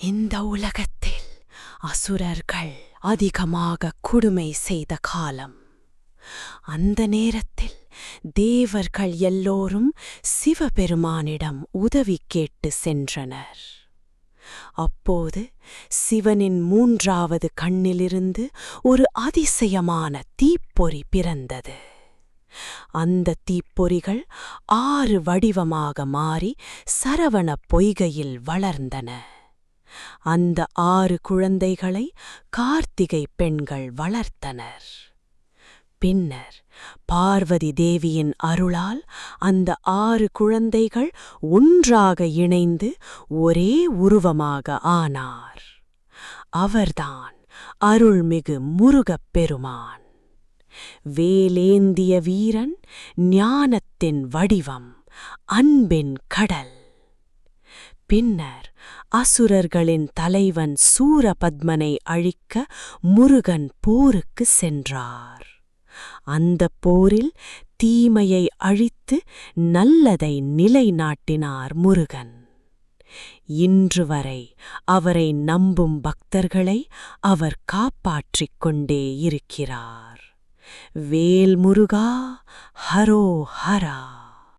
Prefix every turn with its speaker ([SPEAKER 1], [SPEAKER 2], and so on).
[SPEAKER 1] இந்த உலகத்தில் அசுரர்கள் அதிகமாக கொடுமை செய்த காலம். அந்த நேரத்தில் தேவர்கள் எல்லோரும் சிவபெருமானிடம் உதவி கேட்டு சென்றனர். அப்போது சிவனின் 3வது கண்ணிலிருந்து ஒரு அதிசயமான தீப்பொறி பிறந்தது. அந்த தீப்பொறிகள் 6 வடிவமாக மாறி சரவண பொய்கையில் வளர்ந்தன. அந்த 6 குழந்தைகளை கார்த்திகை பெண்கள் வளர்த்தனர். பின்னர் பார்வதி தேவியின் அருளால் அந்த 6 குழந்தைகள் ஒன்றாக இணைந்து ஒரே உருவமாக ஆனார். அவர்தான் அருள்மிகு முருகப் பெருமான். வேலேந்திய வீரன், ஞானத்தின் வடிவம், அன்பின் கடல். பின்னர் அசுரர்களின் தலைவன் சூரபத்மனை அழிக்க முருகன் போருக்கு சென்றார். அந்த போரில் தீமையை அழித்து நல்லதை நிலைநாட்டினார் முருகன். இன்று வரை அவரை நம்பும் பக்தர்களை அவர் காப்பாற்றிக் கொண்டே இருக்கிறார். வேல் முருகா, ஹரோ ஹரா.